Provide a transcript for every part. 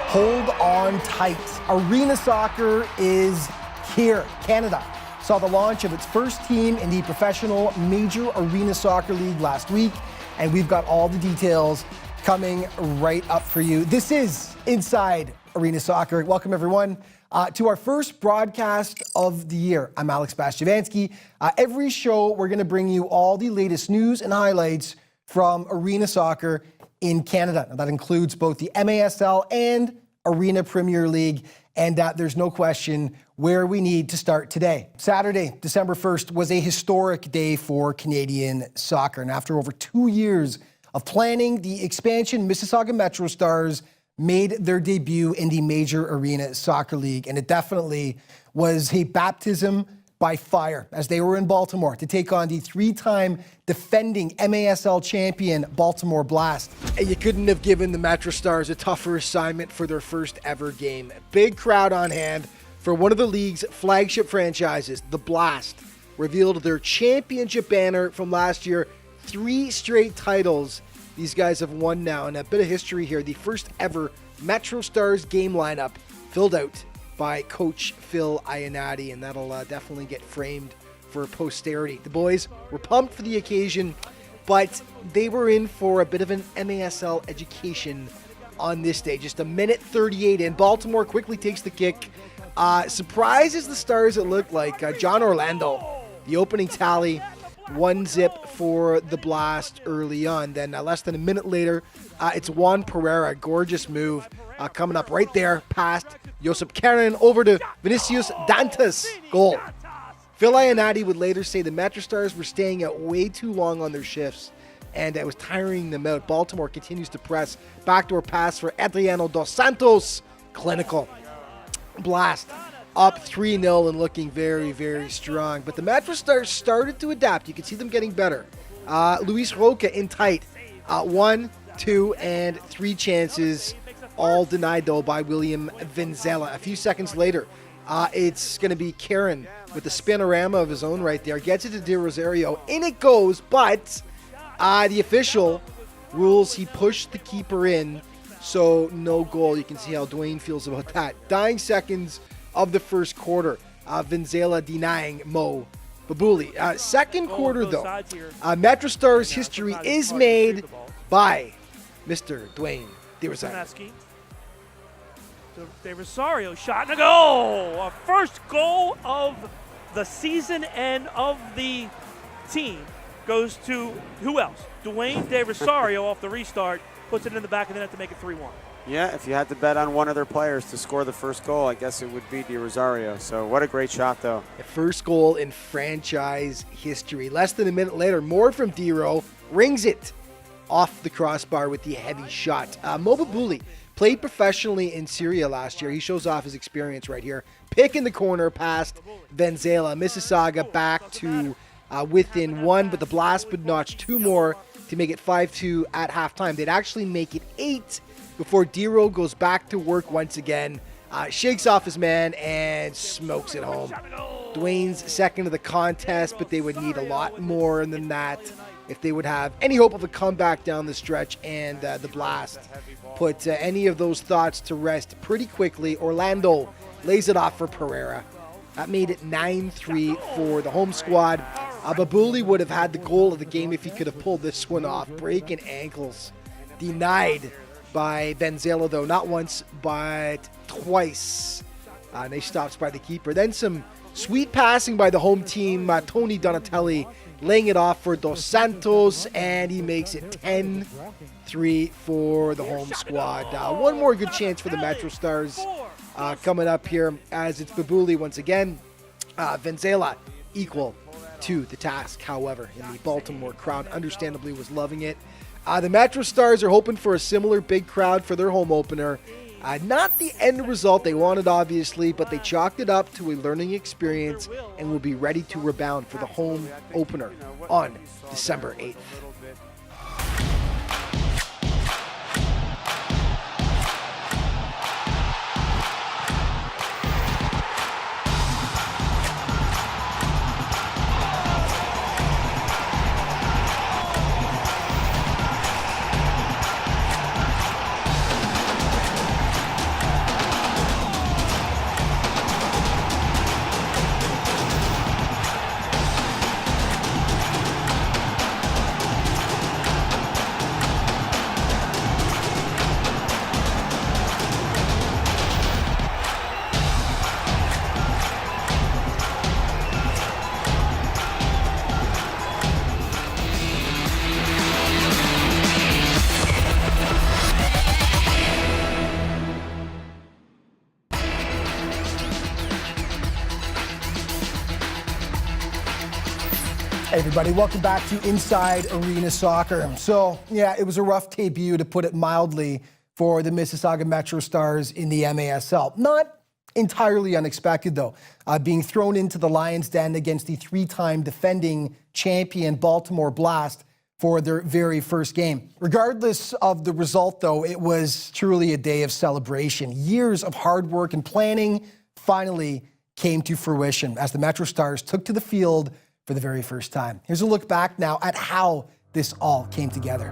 Hold on tight. Arena Soccer is here. Canada saw the launch of its first team in the professional Major Arena Soccer League last week, and we've got all the details coming right up for you. This is Inside Arena Soccer. Welcome, everyone, to our first broadcast of the year. I'm Alex Bastiavansky. Every show, we're going to bring you all the latest news and highlights from Arena Soccer in Canada. Now, that includes both the MASL and Arena Premier League, and there's no question where we need to start today. Saturday, December 1st, was a historic day for Canadian soccer, and after over 2 years of planning, the expansion Mississauga Metro Stars made their debut in the Major Arena Soccer League, and it definitely was a baptism by fire as they were in Baltimore to take on the three-time defending MASL champion Baltimore Blast. And you couldn't have given the Metro Stars a tougher assignment for their first ever game. Big crowd on hand for one of the league's flagship franchises, the Blast, revealed their championship banner from last year. 3 straight titles these guys have won now, and a bit of history here. The first ever Metro Stars game lineup filled out by Coach Phil Ionati, and that'll definitely get framed for posterity. The boys were pumped for the occasion, but they were in for a bit of an MASL education on this day. Just a minute 38 in, Baltimore quickly takes the kick. Surprises the Stars, it looked like. John Orlando, the opening tally, 1-0 for the Blast early on. Then less than a minute later, it's Juan Pereira, gorgeous move, coming up right there past Josep Karen over to Vinicius Dantas. Goal. Phil Ionati would later say the Metro Stars were staying out way too long on their shifts, and it was tiring them out. Baltimore continues to press. Backdoor pass for Adriano Dos Santos. Clinical. Blast up 3-0 and looking very, very strong. But the Metro Stars started to adapt. You can see them getting better. Luis Roca in tight. 1, 2, and 3 chances, all denied, though, by William Venzela. A few seconds later, it's going to be Karen with the spinorama of his own right there. Gets it to De Rosario. In it goes, but the official rules he pushed the keeper in, so no goal. You can see how Dwayne feels about that. Dying seconds of the first quarter. Venzela denying Mo Babuli. Second quarter, though, Metro Stars history is made by Mr. Dwayne De Rosario. De Rosario shot and a goal! Our first goal of the season and of the team goes to who else? Dwayne De Rosario off the restart, puts it in the back of the net to make it 3-1. Yeah, if you had to bet on one of their players to score the first goal, I guess it would be De Rosario. So what a great shot, though. The first goal in franchise history. Less than a minute later, more from D-Ro, rings it off the crossbar with the heavy shot. Mo Babuli played professionally in Syria last year. He shows off his experience right here. Pick in the corner past Venzela. Mississauga back to within 1, but the Blast would notch 2 more to make it 5-2 at halftime. They'd actually make it 8 before D-Ro goes back to work once again. Shakes off his man and smokes it home. Dwayne's second of the contest, but they would need a lot more than that if they would have any hope of a comeback down the stretch, and the Blast put any of those thoughts to rest pretty quickly. Orlando lays it off for Pereira. That made it 9-3 for the home squad. Babuli would have had the goal of the game if he could have pulled this one off. Breaking ankles. Denied by Venzela, though, not once, but twice. Nice stops by the keeper. Then some sweet passing by the home team. Tony Donatelli laying it off for Dos Santos, and he makes it 10-3 for the home squad. One more good chance for the Metro Stars coming up here, as it's Babuli once again. Venzela equal to the task, however, and the Baltimore crowd understandably was loving it. The Metro Stars are hoping for a similar big crowd for their home opener. Not the end result they wanted, obviously, but they chalked it up to a learning experience and will be ready to rebound for the home opener on December 8th. Hey everybody, welcome back to Inside Arena Soccer. So, yeah, it was a rough debut, to put it mildly, for the Mississauga Metro Stars in the MASL. Not entirely unexpected, though, being thrown into the Lions' den against the three-time defending champion Baltimore Blast for their very first game. Regardless of the result, though, it was truly a day of celebration. Years of hard work and planning finally came to fruition as the Metro Stars took to the field for the very first time. Here's a look back now at how this all came together.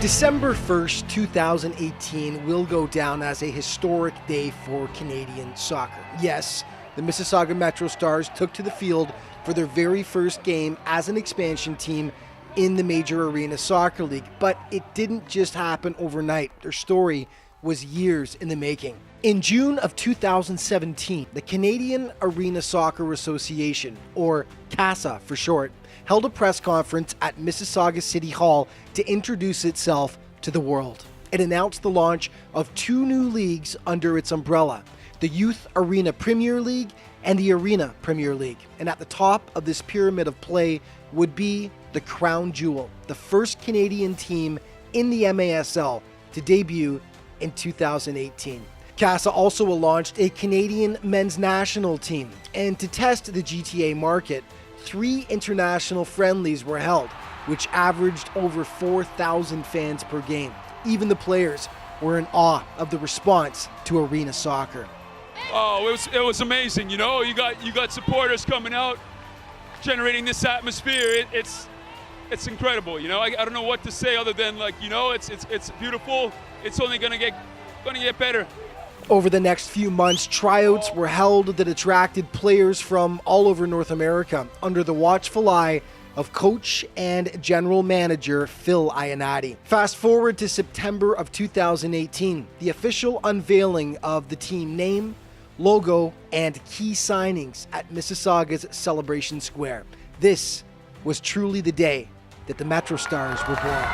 December 1st, 2018 will go down as a historic day for Canadian soccer. Yes, the Mississauga Metro Stars took to the field for their very first game as an expansion team in the Major Arena Soccer League. But it didn't just happen overnight. Their story was years in the making. In June of 2017, the Canadian Arena Soccer Association, or CASA for short, held a press conference at Mississauga City Hall to introduce itself to the world. It announced the launch of two new leagues under its umbrella, the Youth Arena Premier League and the Arena Premier League. And at the top of this pyramid of play would be the Crown Jewel, the first Canadian team in the MASL to debut in 2018. CASA also launched a Canadian men's national team, and to test the GTA market, 3 international friendlies were held, which averaged over 4,000 fans per game. Even the players were in awe of the response to arena soccer. Oh, it was amazing. You know, you got supporters coming out, generating this atmosphere. It's incredible. You know, I don't know what to say other than, like, you know, it's beautiful. It's only gonna get better. Over the next few months, tryouts were held that attracted players from all over North America under the watchful eye of coach and general manager Phil Iannotti. Fast forward to September of 2018, the official unveiling of the team name, logo, and key signings at Mississauga's Celebration Square. This was truly the day that the Metro Stars were born.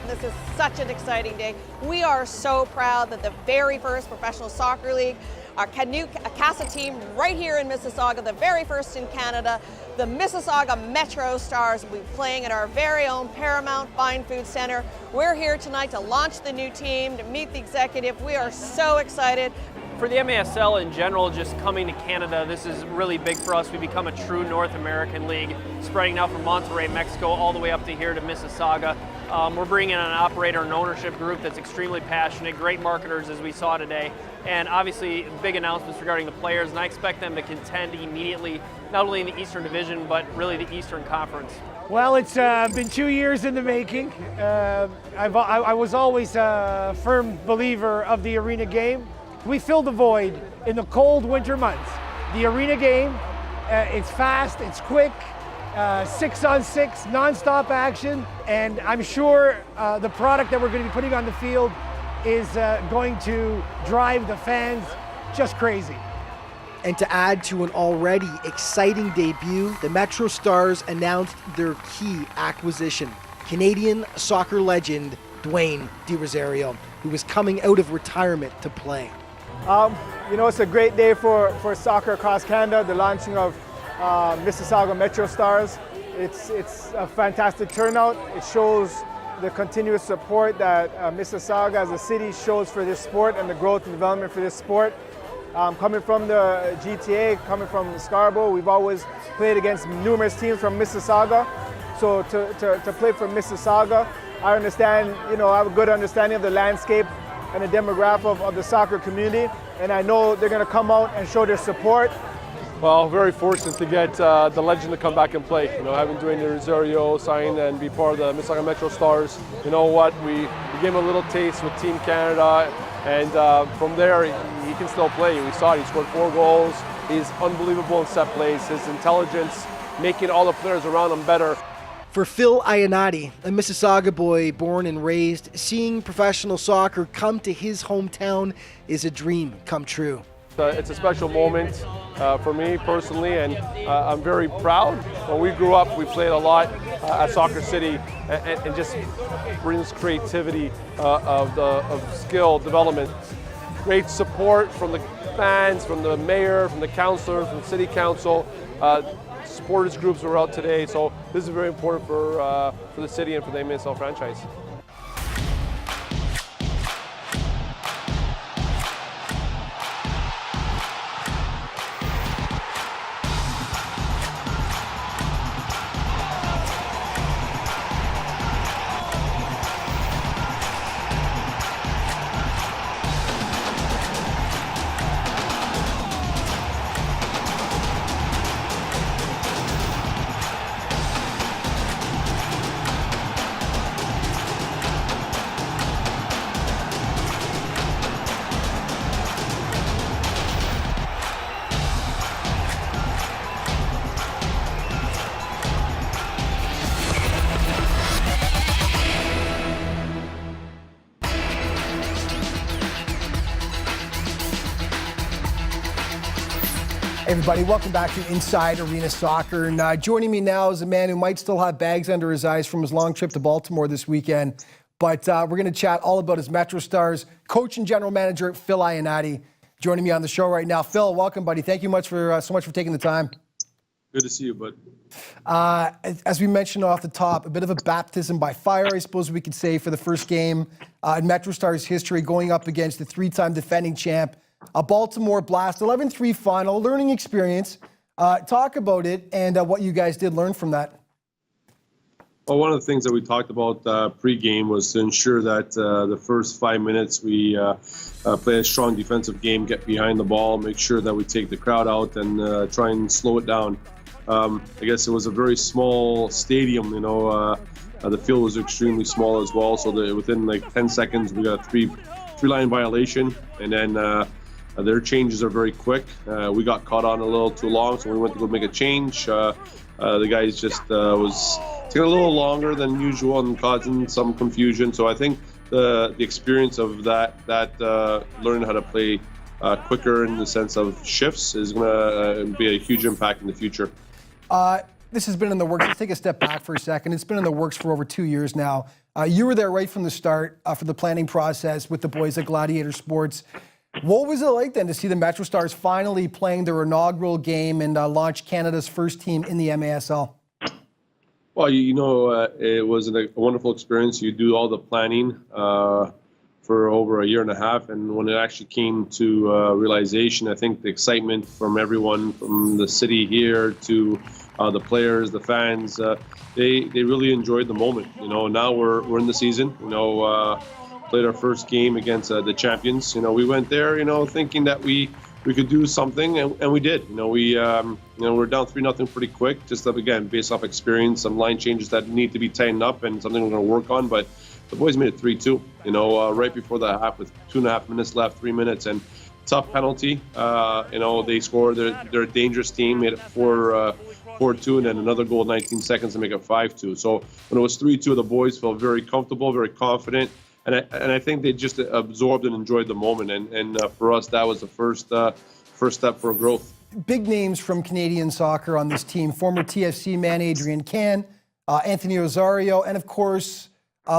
This is such an exciting day. We are so proud that the very first professional soccer league, our CASA team right here in Mississauga, the very first in Canada, the Mississauga Metro Stars will be playing at our very own Paramount Fine Food Center. We're here tonight to launch the new team, to meet the executive. We are so excited. For the MASL in general, just coming to Canada, this is really big for us. We become a true North American league, spreading out from Monterrey, Mexico, all the way up to here to Mississauga. We're bringing in an operator and ownership group that's extremely passionate, great marketers as we saw today, and obviously big announcements regarding the players, and I expect them to contend immediately, not only in the Eastern Division, but really the Eastern Conference. Well, it's been 2 years in the making. I was always a firm believer of the arena game. We fill the void in the cold winter months. The arena game, it's fast, it's quick, 6-on-6, non-stop action, and I'm sure the product that we're going to be putting on the field is going to drive the fans just crazy. And to add to an already exciting debut, the Metro Stars announced their key acquisition, Canadian soccer legend Dwayne DeRosario, who was coming out of retirement to play. You know, it's a great day for soccer across Canada, the launching of Mississauga Metro Stars. It's a fantastic turnout. It shows the continuous support that Mississauga as a city shows for this sport and the growth and development for this sport. Coming from the GTA, coming from Scarborough, we've always played against numerous teams from Mississauga. So to play for Mississauga, I understand, you know, I have a good understanding of the landscape and the demographic of the soccer community, and I know they're going to come out and show their support. Well, very fortunate to get the legend to come back and play. You know, having Dwayne DeRosario sign and be part of the Mississauga Metro Stars. You know what, we gave him a little taste with Team Canada, and from there he can still play. We saw it, he scored 4 goals. He's unbelievable in set plays. His intelligence, making all the players around him better. For Phil Iannotti, a Mississauga boy born and raised, seeing professional soccer come to his hometown is a dream come true. It's a special moment for me personally, and I'm very proud. When we grew up, we played a lot at Soccer City, and just brings creativity of skill development. great support from the fans, from the mayor, from the councilors, from the city council. Supporters groups were out today, so this is very important for the city and for the MSL franchise. Hey everybody, welcome back to Inside Arena Soccer. And joining me now is a man who might still have bags under his eyes from his long trip to Baltimore this weekend. But we're going to chat all about his Metro Stars coach and general manager, Phil Ionati, joining me on the show right now. Phil, welcome, buddy. Thank you so much for taking the time. Good to see you, bud. As we mentioned off the top, a bit of a baptism by fire, I suppose we could say, for the first game in Metro Stars history, going up against the three-time defending champ, a Baltimore Blast, 11-3 final, learning experience. Talk about it and what you guys did learn from that. Well, one of the things that we talked about pre-game was to ensure that the first 5 minutes we play a strong defensive game, get behind the ball, make sure that we take the crowd out and try and slow it down. I guess it was a very small stadium, you know. The field was extremely small as well, so within like 10 seconds we got a three-line violation, and then their changes are very quick. We got caught on a little too long, so we went to go make a change. The guys just was taking a little longer than usual and causing some confusion. So I think the experience of that learning how to play quicker in the sense of shifts is going to be a huge impact in the future. This has been in the works. Let's take a step back for a second. It's been in the works for over 2 years now. You were there right from the start for the planning process with the boys at Gladiator Sports. What was it like then to see the Metro Stars finally playing their inaugural game and launch Canada's first team in the MASL? Well, it was a wonderful experience. You do all the planning for over a year and a half, and when it actually came to realization, I think the excitement from everyone, from the city here to the players, the fans, they really enjoyed the moment. You know, now we're in the season. Played our first game against the champions. We went there, thinking that we could do something, and we did. We're down 3-0 pretty quick, just again based off experience, some line changes that need to be tightened up, and something we're going to work on. But the boys made it 3-2. Right before the half, with 2.5 minutes left, 3 minutes, and tough penalty. They scored. They're a dangerous team. Made it 4-2, and then another goal 19 seconds to make it 5-2. So when it was 3-2, the boys felt very comfortable, very confident. And I think they just absorbed and enjoyed the moment. And for us, that was the first step for growth. Big names from Canadian soccer on this team. Former TFC man Adrian Can, Anthony Rosario, and of course,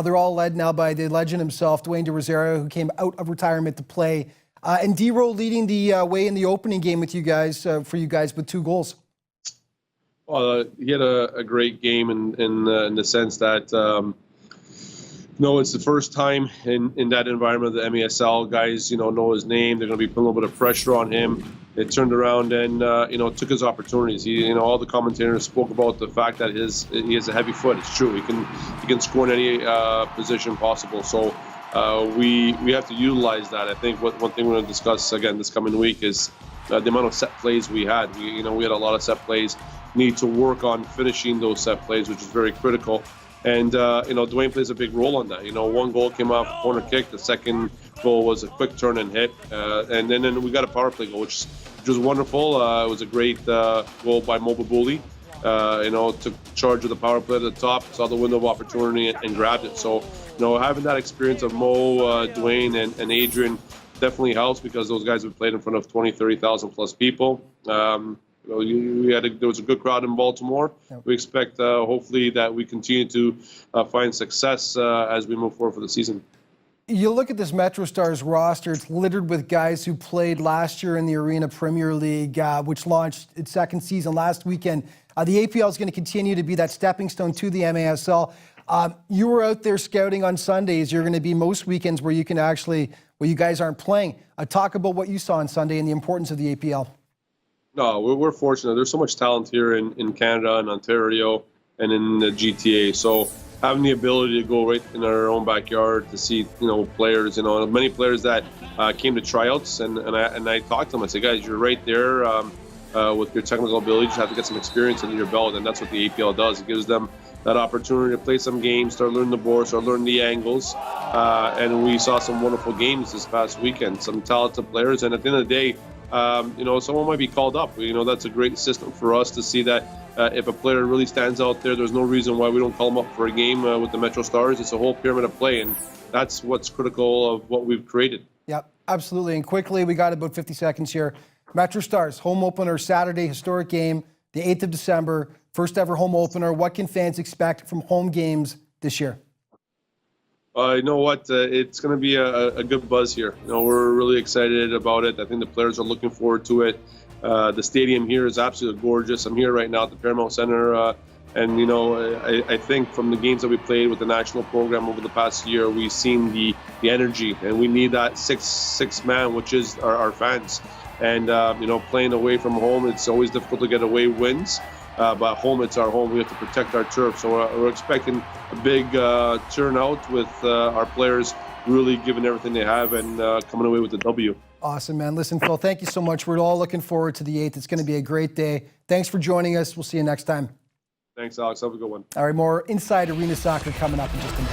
they're all led now by the legend himself, Dwayne De Rosario, who came out of retirement to play. And D-Ro leading the way in the opening game with you guys, for you guys with 2 goals. Well, he had a great game in the sense that, it's the first time in that environment of the MASL. Guys, know his name. They're going to be putting a little bit of pressure on him. They turned around and, took his opportunities. All the commentators spoke about the fact that he has a heavy foot. It's true. He can score in any position possible. So we have to utilize that. I think one thing we're going to discuss again this coming week is the amount of set plays we had. We had a lot of set plays. Need to work on finishing those set plays, which is very critical. And, Dwayne plays a big role on that. One goal came off a corner kick. The second goal was a quick turn and hit. And then we got a power play goal, which was wonderful. It was a great goal by Mo Babuli. Took charge of the power play at the top, saw the window of opportunity and grabbed it. So, having that experience of Mo, Dwayne, and Adrian definitely helps, because those guys have played in front of 20, 30,000 plus people. There was a good crowd in Baltimore. Yep. We expect, hopefully, that we continue to find success as we move forward for the season. You look at this Metro Stars roster, it's littered with guys who played last year in the Arena Premier League, which launched its second season last weekend. The APL is going to continue to be that stepping stone to the MASL. You were out there scouting on Sundays. You're going to be most weekends where you can actually, where you guys aren't playing. Talk about what you saw on Sunday and the importance of the APL. No, we're fortunate. There's so much talent here in Canada and Ontario and in the GTA. So having the ability to go right in our own backyard to see, players, many players that came to tryouts, and I talked to them. I said, guys, you're right there with your technical ability. You just have to get some experience under your belt, and that's what the APL does. It gives them that opportunity to play some games, start learning the board, start learning the angles, and we saw some wonderful games this past weekend. Some talented players, and at the end of the day, someone might be called up. That's a great system for us to see that. If a player really stands out there's no reason why we don't call him up for a game with the Metro Stars. It's a whole pyramid of play, and that's what's critical of what we've created. Yep, absolutely. And quickly, we got about 50 seconds here. Metro Stars, home opener Saturday, historic game, the 8th of December, first ever home opener. What can fans expect from home games this year? You know what? It's going to be a good buzz here. We're really excited about it. I think the players are looking forward to it. The stadium here is absolutely gorgeous. I'm here right now at the Paramount Center, and I think from the games that we played with the national program over the past year, we've seen the energy, and we need that six man, which is our fans. And playing away from home, it's always difficult to get away wins. But home, it's our home. We have to protect our turf. So we're expecting a big turnout with our players really giving everything they have and coming away with the W. Awesome, man. Listen, Phil, thank you so much. We're all looking forward to the 8th. It's going to be a great day. Thanks for joining us. We'll see you next time. Thanks, Alex. Have a good one. All right, more Inside Arena Soccer coming up in just a minute.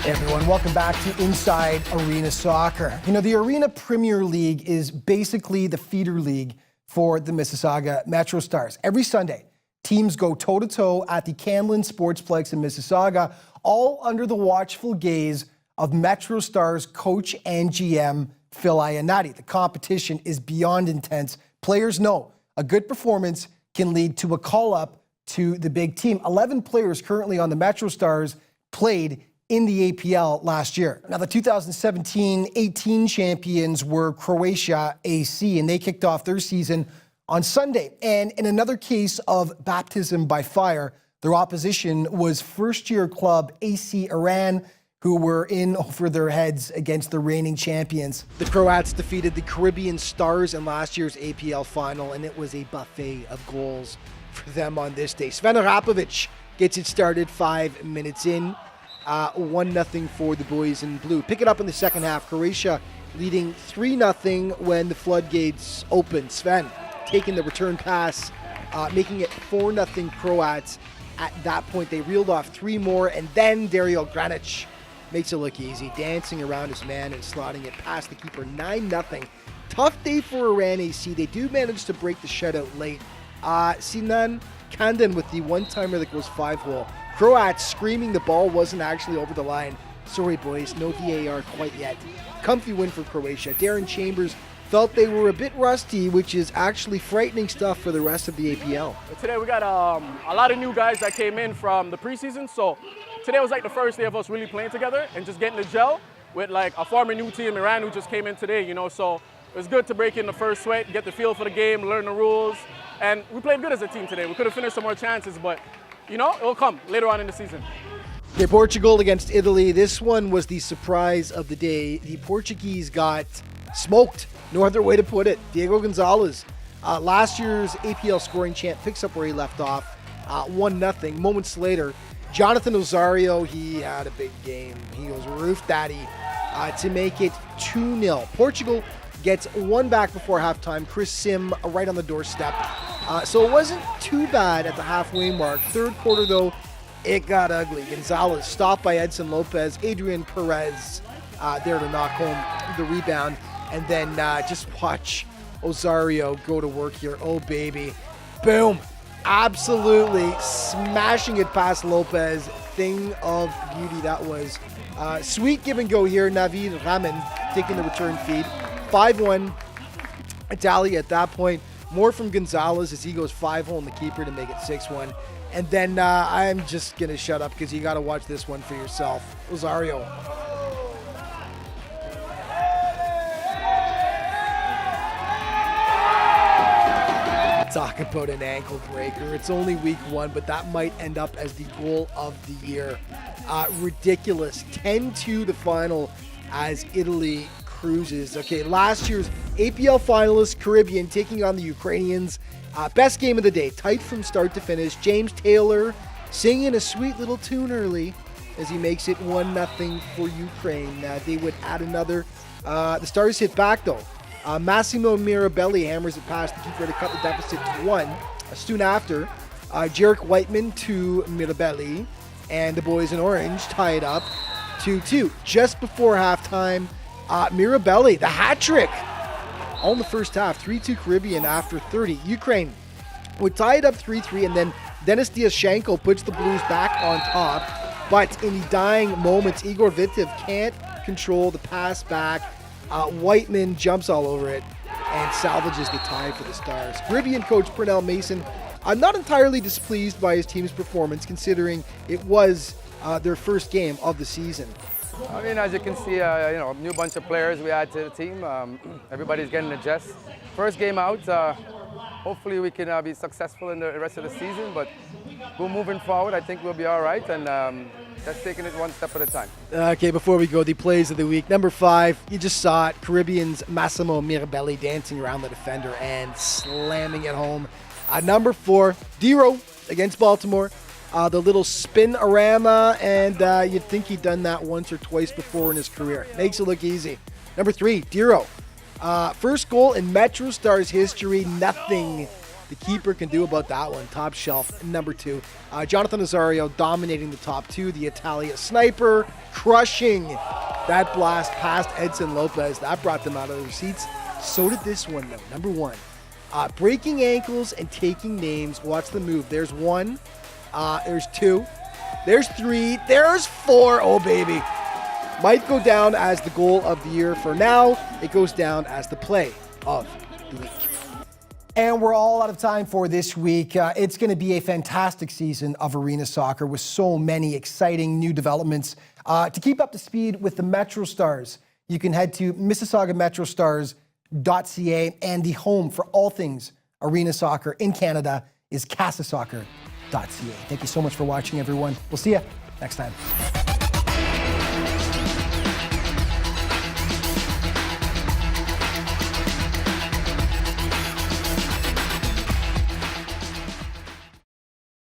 Hey everyone, welcome back to Inside Arena Soccer. The Arena Premier League is basically the feeder league for the Mississauga Metro Stars. Every Sunday, teams go toe-to-toe at the Camlin Sportsplex in Mississauga, all under the watchful gaze of Metro Stars coach and GM Phil Iannitti. The competition is beyond intense. Players know a good performance can lead to a call-up to the big team. 11 players currently on the Metro Stars played in the APL last year. Now, the 2017-18 champions were Croatia AC, and they kicked off their season on Sunday. And in another case of baptism by fire, their opposition was first-year club AC Iran, who were in over their heads against the reigning champions. The Croats defeated the Caribbean Stars in last year's APL final, and it was a buffet of goals for them on this day. Sven Arapovic gets it started 5 minutes in. 1-0 for the boys in blue. Pick it up in the second half. Croatia leading 3-0 when the floodgates opened. Sven taking the return pass, making it 4-0 Croats. At that point, they reeled off 3 more, and then Dario Granic makes it look easy, dancing around his man and slotting it past the keeper. 9-0. Tough day for Iran AC. They do manage to break the shutout late. Sinan Kandan with the one-timer that goes 5-hole. Croats screaming the ball wasn't actually over the line. Sorry, boys, no VAR quite yet. Comfy win for Croatia. Darren Chambers felt they were a bit rusty, which is actually frightening stuff for the rest of the APL. Today we got a lot of new guys that came in from the preseason, so today was like the first day of us really playing together and just getting the gel with like a former new team, Iran, who just came in today, so it was good to break in the first sweat, get the feel for the game, learn the rules, and we played good as a team today. We could have finished some more chances, but it'll come later on in the season. Okay, Portugal against Italy. This one was the surprise of the day. The Portuguese got smoked. No other way to put it. Diego Gonzalez, last year's APL scoring champ, picks up where he left off. 1-0. Moments later, Jonathan Osorio, he had a big game. He goes roof daddy to make it 2-0. Portugal gets one back before halftime. Chris Sim right on the doorstep. So it wasn't too bad at the halfway mark. Third quarter, though, it got ugly. Gonzalez stopped by Edson Lopez. Adrian Perez there to knock home the rebound. And then just watch Osorio go to work here. Oh, baby. Boom. Absolutely smashing it past Lopez. Thing of beauty that was. Sweet give and go here. Navid Raman taking the return feed. 5-1 Italia at that point. More from Gonzalez as he goes 5-hole in the keeper to make it 6-1. And then I'm just going to shut up because you got to watch this one for yourself. Rosario. Talk about an ankle breaker. It's only week 1, but that might end up as the goal of the year. Ridiculous. 10-2 the final as Italy cruises. Okay, last year's APL finalists, Caribbean, taking on the Ukrainians. Best game of the day, tight from start to finish. James Taylor singing a sweet little tune early as he makes it 1-0 for Ukraine. They would add another. The Stars hit back though. Massimo Mirabelli hammers it past the keeper to cut the deficit to 1. Soon after, Jarek Whiteman to Mirabelli, and the boys in orange tie it up 2-2. Just before halftime, Mirabelli, the hat trick, all in the first half. 3-2 Caribbean after 30. Ukraine would tie it up 3-3, and then Denis Diashenko puts the Blues back on top. But in the dying moments, Igor Vitev can't control the pass back. Whiteman jumps all over it and salvages the tie for the Stars. Caribbean coach Pernell Mason, I'm not entirely displeased by his team's performance considering it was their first game of the season. I mean, as you can see, new bunch of players we add to the team. Everybody's getting adjusted. First game out, hopefully we can be successful in the rest of the season, but we're moving forward. I think we'll be all right, and just taking it one step at a time. Okay, before we go, the plays of the week. Number 5, you just saw it. Caribbean's Massimo Mirabelli dancing around the defender and slamming it home. Number 4, Dero against Baltimore. The little spin-orama, and you'd think he'd done that once or twice before in his career. Makes it look easy. Number 3, Dero. First goal in Metro Stars history. Nothing the keeper can do about that one. Top shelf. Number 2, Jonathan Nazario dominating the top 2. The Italia sniper crushing that blast past Edson Lopez. That brought them out of their seats. So did this one, though. Number 1, breaking ankles and taking names. Watch the move. There's 1. There's 2. There's 3. There's 4. Oh, baby. Might go down as the goal of the year. For now, it goes down as the play of the week. And we're all out of time for this week. It's going to be a fantastic season of arena soccer with so many exciting new developments. To keep up to speed with the Metro Stars, you can head to MississaugaMetroStars.ca, and the home for all things arena soccer in Canada is CasaSoccer.ca. Thank you so much for watching, everyone. We'll see you next time.